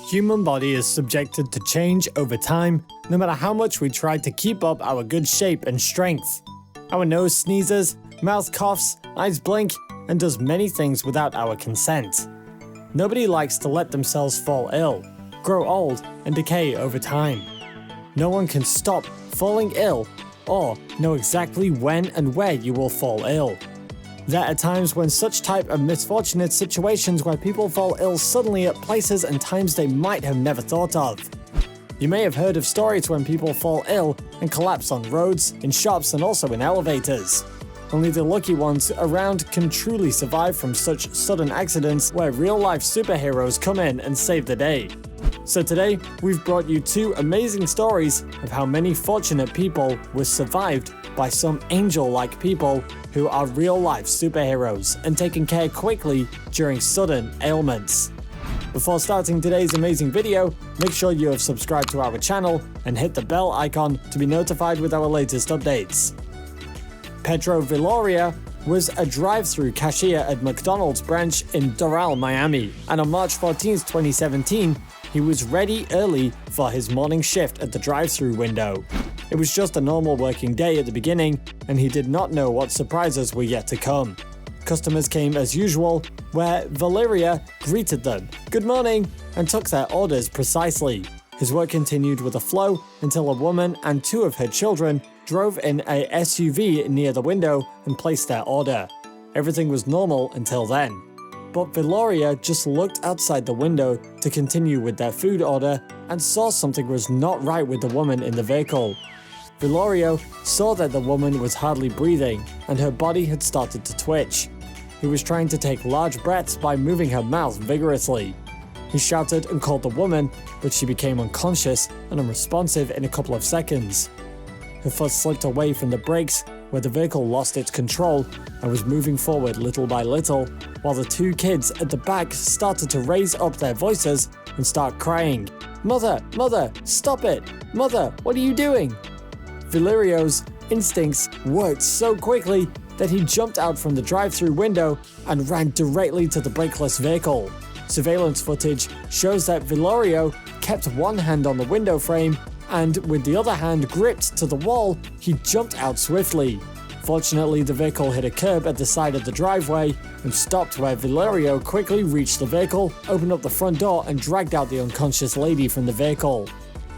human body is subjected to change over time, no matter how much we try to keep up our good shape and strength. Our nose sneezes, mouth coughs, eyes blink, and does many things without our consent. Nobody likes to let themselves fall ill, grow old, and decay over time. No one can stop falling ill or know exactly when and where you will fall ill. There are times when such type of misfortunate situations where people fall ill suddenly at places and times they might have never thought of. You may have heard of stories when people fall ill and collapse on roads, in shops, and also in elevators. Only the lucky ones around can truly survive from such sudden accidents where real-life superheroes come in and save the day. So today, we've brought you two amazing stories of how many fortunate people were survived by some angel-like people who are real-life superheroes and taken care quickly during sudden ailments. Before starting today's amazing video, make sure you have subscribed to our channel and hit the bell icon to be notified with our latest updates. Pedro Viloria was a drive-thru cashier at McDonald's branch in Doral, Miami, and on March 14, 2017, he was ready early for his morning shift at the drive-thru window. It was just a normal working day at the beginning, and he did not know what surprises were yet to come. Customers came as usual, where Valeria greeted them, "Good morning," and took their orders precisely. His work continued with a flow until a woman and two of her children drove in a SUV near the window and placed their order. Everything was normal until then. But Viloria just looked outside the window to continue with their food order and saw something was not right with the woman in the vehicle. Viloria saw that the woman was hardly breathing and her body had started to twitch. He was trying to take large breaths by moving her mouth vigorously. He shouted and called the woman, but she became unconscious and unresponsive in a couple of seconds. Her foot slipped away from the brakes, where the vehicle lost its control and was moving forward little by little, while the two kids at the back started to raise up their voices and start crying. "Mother, mother, stop it! Mother, what are you doing?" Valerio's instincts worked so quickly that he jumped out from the drive-thru window and ran directly to the brakeless vehicle. Surveillance footage shows that Vilorio kept one hand on the window frame and, with the other hand gripped to the wall, he jumped out swiftly. Fortunately, the vehicle hit a curb at the side of the driveway and stopped where Vilorio quickly reached the vehicle, opened up the front door and dragged out the unconscious lady from the vehicle.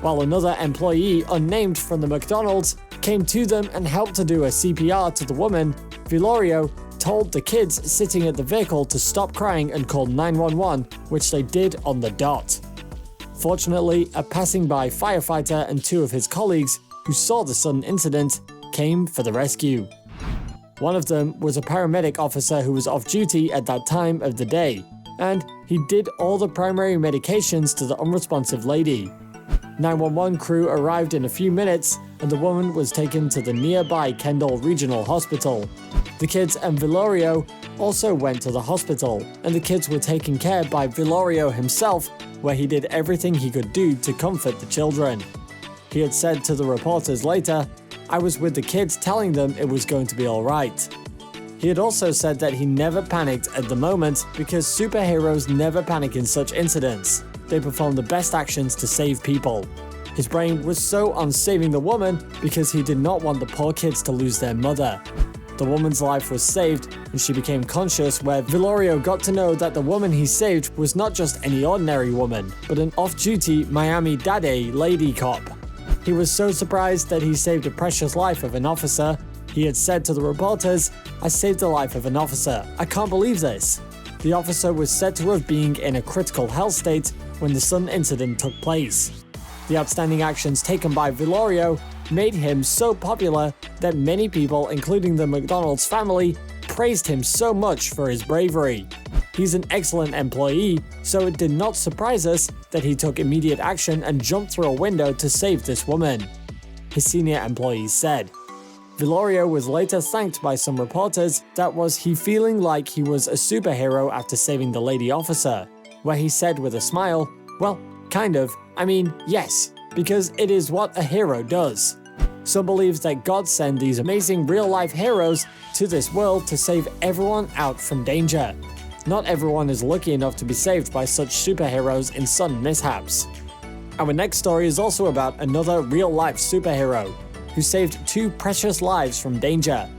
While another employee, unnamed from the McDonald's, came to them and helped to do a CPR to the woman, Vilorio told the kids sitting at the vehicle to stop crying and call 911, which they did on the dot. Fortunately, a passing-by firefighter and two of his colleagues who saw the sudden incident came for the rescue. One of them was a paramedic officer who was off duty at that time of the day, and he did all the primary medications to the unresponsive lady. 911 crew arrived in a few minutes, and the woman was taken to the nearby Kendall Regional Hospital. The kids and Vilorio also went to the hospital, and the kids were taken care of by Vilorio himself, where he did everything he could do to comfort the children. He had said to the reporters later, "I was with the kids telling them it was going to be alright." He had also said that he never panicked at the moment because superheroes never panic in such incidents. They perform the best actions to save people. His brain was so on saving the woman because he did not want the poor kids to lose their mother. The woman's life was saved and she became conscious, where Vilorio got to know that the woman he saved was not just any ordinary woman, but an off-duty Miami-Dade lady cop. He was so surprised that he saved a precious life of an officer. He had said to the reporters, "I saved the life of an officer. I can't believe this." The officer was said to have been in a critical health state when the sudden incident took place. The outstanding actions taken by Vilorio made him so popular that many people, including the McDonald's family, praised him so much for his bravery. He's an excellent employee, so it did not surprise us that he took immediate action and jumped through a window to save this woman, his senior employees said. Vilorio was later thanked by some reporters that was he feeling like he was a superhero after saving the lady officer, where he said with a smile, "Well, kind of. I mean, yes, because it is what a hero does." Some believes that God sent these amazing real-life heroes to this world to save everyone out from danger. Not everyone is lucky enough to be saved by such superheroes in sudden mishaps. Our next story is also about another real-life superhero who saved 2 precious lives from danger.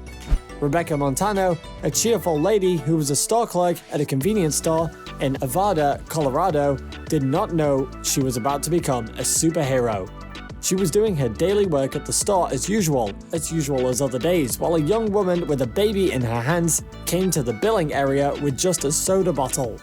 Rebecca Montano, a cheerful lady who was a store clerk at a convenience store in Arvada, Colorado, did not know she was about to become a superhero. She was doing her daily work at the store as usual as other days, while a young woman with a baby in her hands came to the billing area with just a soda bottle.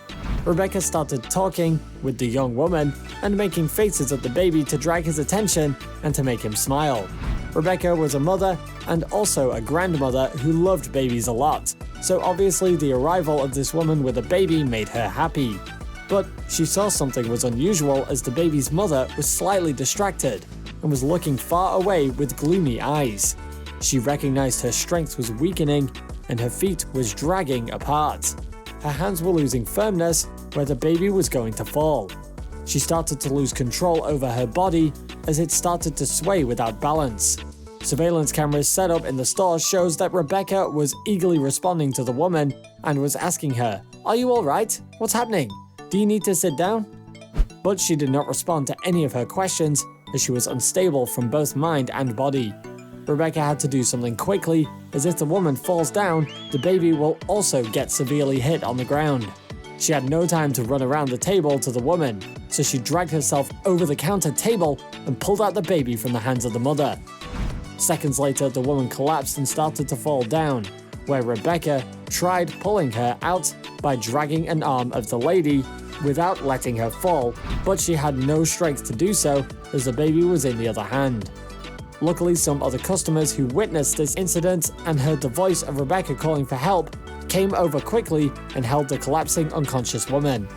Rebecca started talking with the young woman and making faces at the baby to drag his attention and to make him smile. Rebecca was a mother and also a grandmother who loved babies a lot, so obviously the arrival of this woman with a baby made her happy. But she saw something was unusual as the baby's mother was slightly distracted and was looking far away with gloomy eyes. She recognized her strength was weakening and her feet was dragging apart. Her hands were losing firmness where the baby was going to fall. She started to lose control over her body as it started to sway without balance. Surveillance cameras set up in the store shows that Rebecca was eagerly responding to the woman and was asking her, "Are you alright? What's happening? Do you need to sit down?" But she did not respond to any of her questions as she was unstable from both mind and body. Rebecca had to do something quickly, as if the woman falls down, the baby will also get severely hit on the ground. She had no time to run around the table to the woman, so she dragged herself over the counter table and pulled out the baby from the hands of the mother. Seconds later, the woman collapsed and started to fall down, where Rebecca tried pulling her out by dragging an arm of the lady without letting her fall, but she had no strength to do so as the baby was in the other hand. Luckily, some other customers who witnessed this incident and heard the voice of Rebecca calling for help came over quickly and held the collapsing unconscious woman.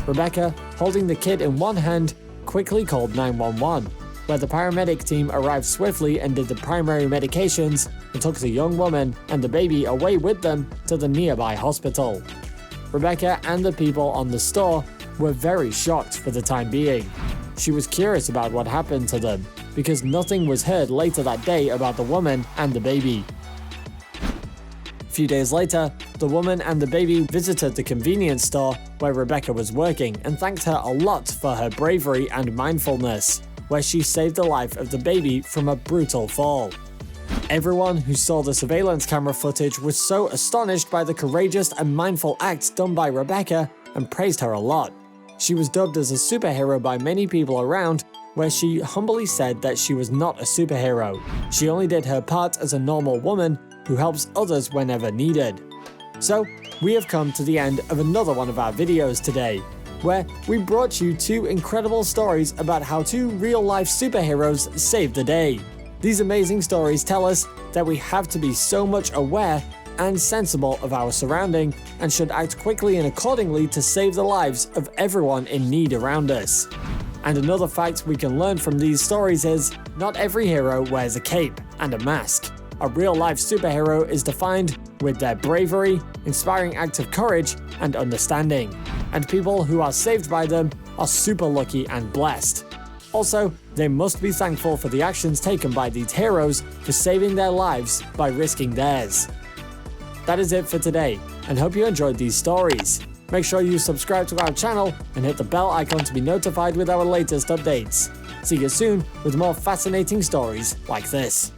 Rebecca, holding the kid in one hand, quickly called 911, where the paramedic team arrived swiftly and did the primary medications and took the young woman and the baby away with them to the nearby hospital. Rebecca and the people on the store were very shocked for the time being. She was curious about what happened to them, because nothing was heard later that day about the woman and the baby. A few days later, the woman and the baby visited the convenience store where Rebecca was working and thanked her a lot for her bravery and mindfulness, where she saved the life of the baby from a brutal fall. Everyone who saw the surveillance camera footage was so astonished by the courageous and mindful acts done by Rebecca and praised her a lot. She was dubbed as a superhero by many people around, where she humbly said that she was not a superhero. She only did her part as a normal woman who helps others whenever needed. So, we have come to the end of another one of our videos today, where we brought you 2 incredible stories about how 2 real-life superheroes saved the day. These amazing stories tell us that we have to be so much aware and sensible of our surrounding and should act quickly and accordingly to save the lives of everyone in need around us. And another fact we can learn from these stories is, not every hero wears a cape and a mask. A real-life superhero is defined with their bravery, inspiring acts of courage, and understanding. And people who are saved by them are super lucky and blessed. Also, they must be thankful for the actions taken by these heroes for saving their lives by risking theirs. That is it for today, and hope you enjoyed these stories. Make sure you subscribe to our channel and hit the bell icon to be notified with our latest updates. See you soon with more fascinating stories like this.